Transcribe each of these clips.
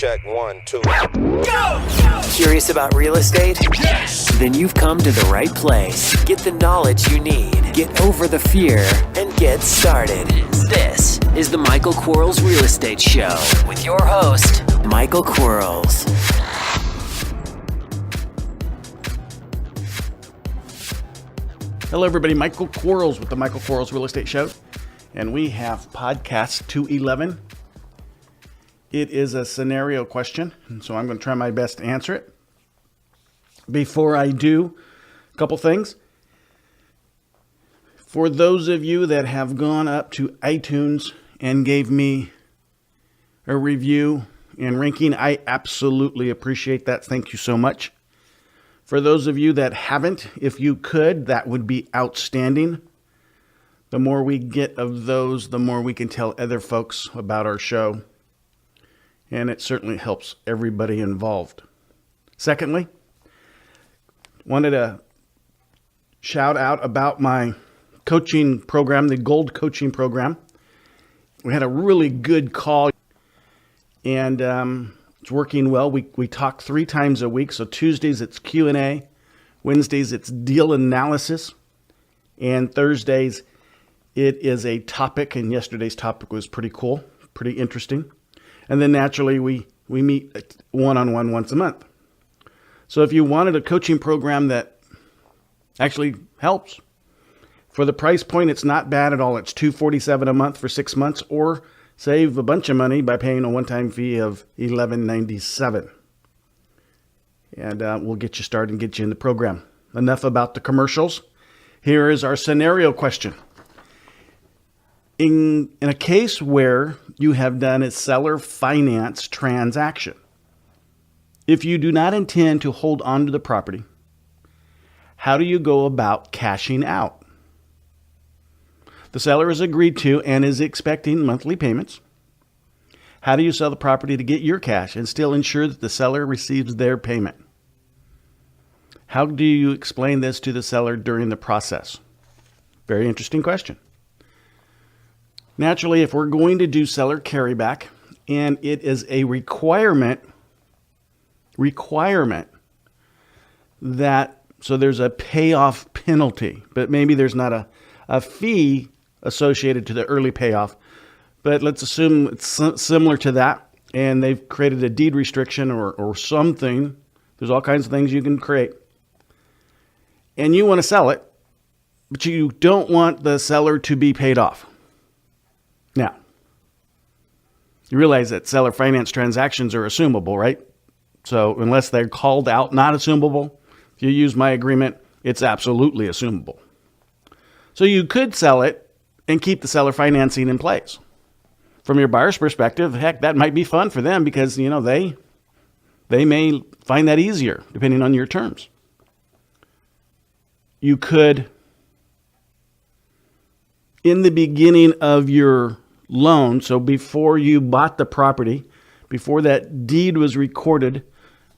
check, 1, 2. Go! Curious about real estate? Yes! Then you've come to the right place. Get the knowledge you need. Get over the fear and get started. This is the Michael Quarles Real Estate Show with your host, Michael Quarles. Hello, everybody. Michael Quarles with the Michael Quarles Real Estate Show. And we have podcast 211. It is a scenario question, and so I'm going to try my best to answer it. Before I do, a couple things. For those of you that have gone up to iTunes and gave me a review and ranking, I absolutely appreciate that. Thank you so much. For those of you that haven't, if you could, that would be outstanding. The more we get of those, the more we can tell other folks about our show. And it certainly helps everybody involved. Secondly, wanted to shout out about my coaching program, the Gold Coaching Program. We had a really good call, and it's working well. We talk 3 times a week. So Tuesdays it's Q&A, Wednesdays it's deal analysis, and Thursdays it is a topic. And yesterday's topic was pretty cool, pretty interesting. And then naturally we meet one-on-one once a month. So if you wanted a coaching program that actually helps, for the price point, it's not bad at all. It's $247 a month for 6 months, or save a bunch of money by paying a one-time fee of $11.97. And we'll get you started and get you in the program. Enough about the commercials. Here is our scenario question. In a case where you have done a seller finance transaction, if you do not intend to hold on to the property, how do you go about cashing out? The seller has agreed to and is expecting monthly payments. How do you sell the property to get your cash and still ensure that the seller receives their payment? How do you explain this to the seller during the process? Very interesting question. Naturally, if we're going to do seller carryback, and it is a requirement that, so there's a payoff penalty, but maybe there's not a fee associated to the early payoff. But let's assume it's similar to that, and they've created a deed restriction or something. There's all kinds of things you can create. And you want to sell it, but you don't want the seller to be paid off. Now, you realize that seller finance transactions are assumable, right? So unless they're called out not assumable, if you use my agreement, it's absolutely assumable. So you could sell it and keep the seller financing in place. From your buyer's perspective, heck, that might be fun for them because, you know, they may find that easier depending on your terms. You could, in the beginning of your loan, so before you bought the property, before that deed was recorded,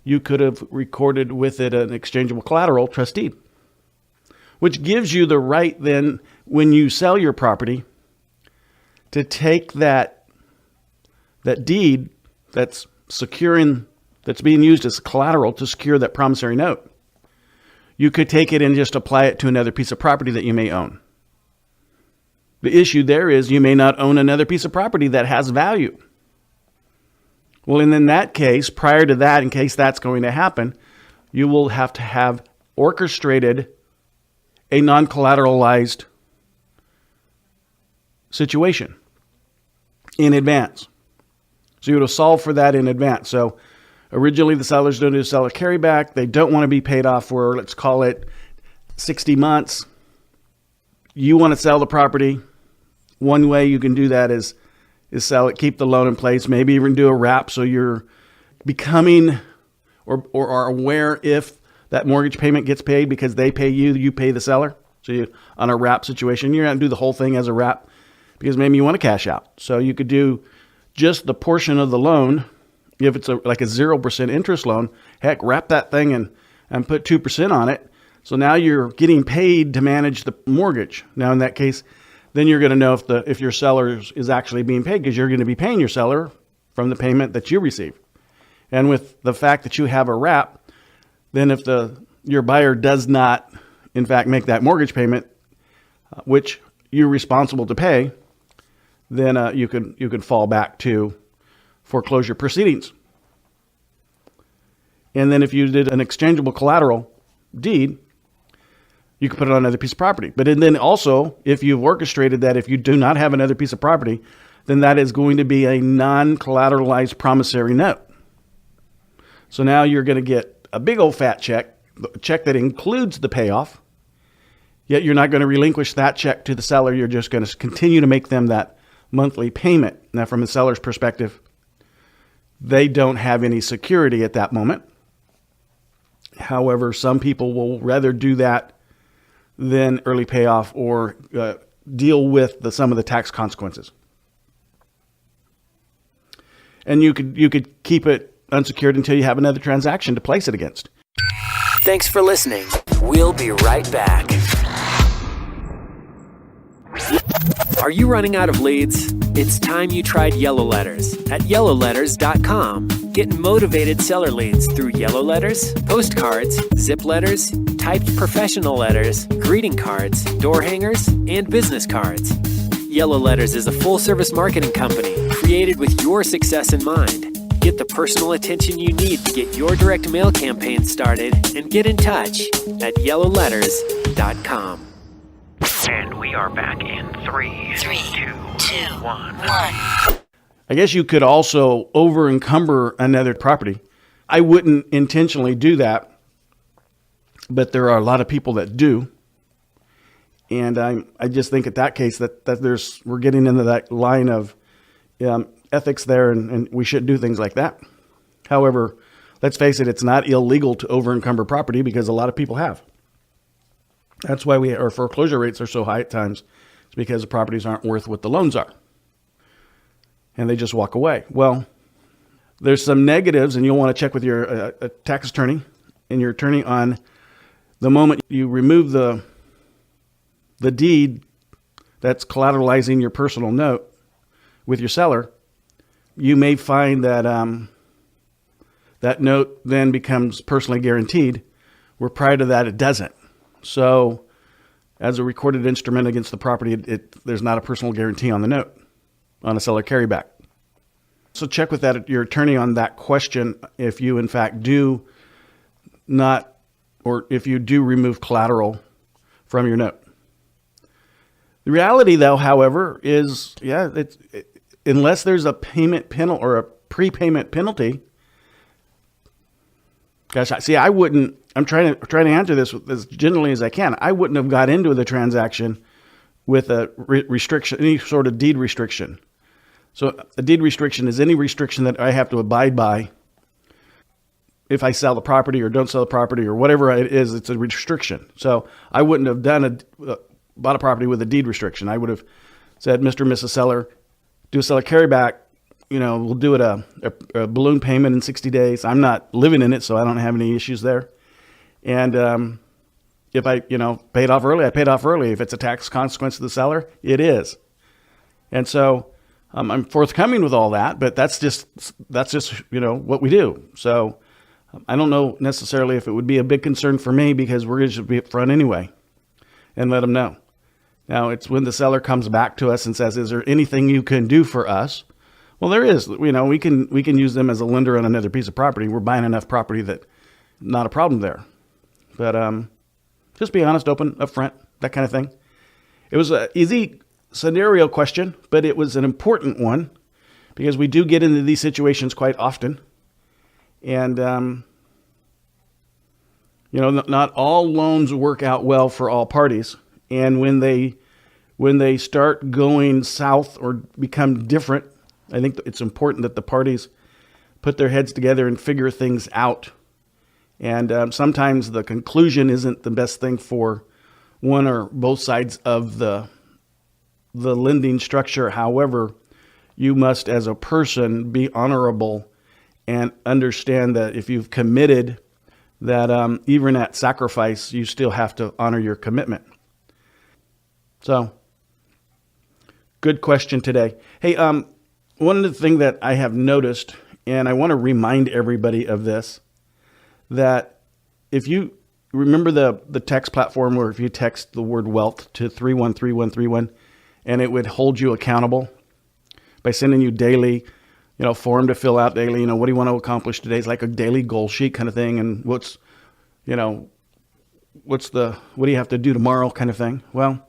you could have recorded with it an exchangeable collateral trust deed, which gives you the right then, when you sell your property, to take that deed that's being used as collateral to secure that promissory note. You could take it and just apply it to another piece of property that you may own. The issue there is you may not own another piece of property that has value. Well, and in that case, prior to that, in case that's going to happen, you will have to have orchestrated a non-collateralized situation in advance. So you would have solved for that in advance. So originally the seller's going to do a seller carryback. They don't want to be paid off for, let's call it 60 months. You want to sell the property. One way you can do that is sell it, keep the loan in place, maybe even do a wrap so you're becoming or are aware if that mortgage payment gets paid because they pay you, you pay the seller. So you, on a wrap situation, you're going to do the whole thing as a wrap because maybe you want to cash out. So you could do just the portion of the loan. If it's like a 0% interest loan, heck, wrap that thing and put 2% on it. So now you're getting paid to manage the mortgage. Now in that case, then you're going to know if your seller is actually being paid because you're going to be paying your seller from the payment that you receive. And with the fact that you have a wrap, then if your buyer does not, in fact, make that mortgage payment, which you're responsible to pay, then you can fall back to foreclosure proceedings. And then if you did an exchangeable collateral deed, you can put it on another piece of property. But then also, if you've orchestrated that, if you do not have another piece of property, then that is going to be a non-collateralized promissory note. So now you're going to get a big old fat check, a check that includes the payoff, yet you're not going to relinquish that check to the seller. You're just going to continue to make them that monthly payment. Now, from the seller's perspective, they don't have any security at that moment. However, some people will rather do that than early payoff or deal with some of the tax consequences. And you could keep it unsecured until you have another transaction to place it against. Thanks for listening. We'll be right back. Are you running out of leads? It's time you tried Yellow Letters at yellowletters.com. Get motivated seller leads through yellow letters, postcards, zip letters, typed professional letters, greeting cards, door hangers, and business cards. Yellow Letters is a full-service marketing company created with your success in mind. Get the personal attention you need to get your direct mail campaign started and get in touch at yellowletters.com. And we are back in 3, 2, 1. I guess you could also over-encumber another property. I wouldn't intentionally do that, but there are a lot of people that do. And I just think at that case that we're getting into that line of ethics there, and we shouldn't do things like that. However, let's face it, it's not illegal to over-encumber property because a lot of people have. That's why our foreclosure rates are so high at times. It's because the properties aren't worth what the loans are. And they just walk away. Well, there's some negatives, and you'll want to check with your tax attorney and your attorney on the moment you remove the deed that's collateralizing your personal note with your seller. You may find that that note then becomes personally guaranteed, where prior to that it doesn't. So as a recorded instrument against the property, there's not a personal guarantee on the note, on a seller carryback. So check with your attorney on that question if you in fact do not, or if you do remove collateral from your note. The reality though, however, is unless there's a payment penalty or a prepayment penalty, gosh, I wouldn't. I'm trying to answer this as generally as I can. I wouldn't have got into the transaction with a restriction, any sort of deed restriction. So a deed restriction is any restriction that I have to abide by if I sell the property or don't sell the property or whatever it is. It's a restriction. So I wouldn't have bought a property with a deed restriction. I would have said, Mr. and Mrs. Seller, do a seller carryback. We'll do it a balloon payment in 60 days. I'm not living in it, so I don't have any issues there. And if I, paid off early, I paid off early. If it's a tax consequence to the seller, it is. And so I'm forthcoming with all that, but that's just what we do. So I don't know necessarily if it would be a big concern for me, because we're going to be up front anyway and let them know. Now, it's when the seller comes back to us and says, is there anything you can do for us? Well, there is. We can use them as a lender on another piece of property. We're buying enough property that not a problem there. But just be honest, open, upfront, that kind of thing. It was an easy scenario question, but it was an important one because we do get into these situations quite often. And, not all loans work out well for all parties. And when they start going south or become different, I think it's important that the parties put their heads together and figure things out. And sometimes the conclusion isn't the best thing for one or both sides of the lending structure. However, you must, as a person, be honorable and understand that if you've committed, that even at sacrifice, you still have to honor your commitment. So, good question today. Hey, one of the things that I have noticed and I want to remind everybody of this, that if you remember the text platform where if you text the word wealth to 313131 and it would hold you accountable by sending you daily, form to fill out daily, what do you want to accomplish today? It's like a daily goal sheet kind of thing. And what do you have to do tomorrow kind of thing? Well,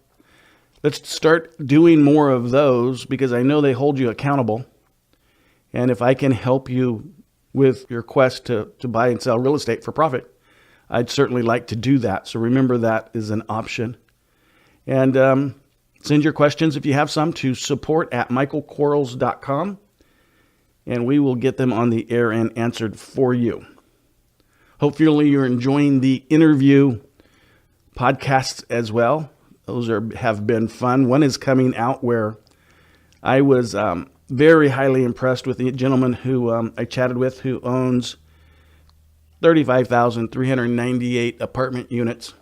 let's start doing more of those because I know they hold you accountable. And if I can help you with your quest to buy and sell real estate for profit, I'd certainly like to do that. So remember that is an option. And send your questions if you have some to support@michaelquarles.com, and we will get them on the air and answered for you. Hopefully you're enjoying the interview podcasts as well. Those have been fun. One is coming out where I was very highly impressed with the gentleman who I chatted with, who owns 35,398 apartment units,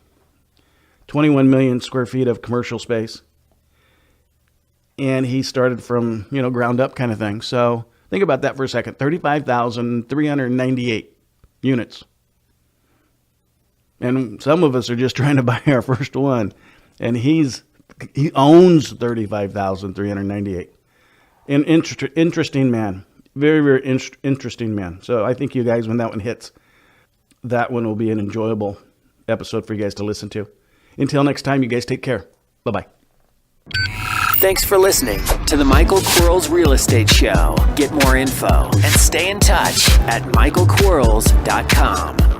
21 million square feet of commercial space. And he started from, ground up kind of thing. So think about that for a second. 35,398 units. And some of us are just trying to buy our first one. And he owns 35,398. An interesting man. Very, very interesting man. So I think you guys, when that one hits, that one will be an enjoyable episode for you guys to listen to. Until next time, you guys take care. Bye-bye. Thanks for listening to the Michael Quarles Real Estate Show. Get more info and stay in touch at michaelquarles.com.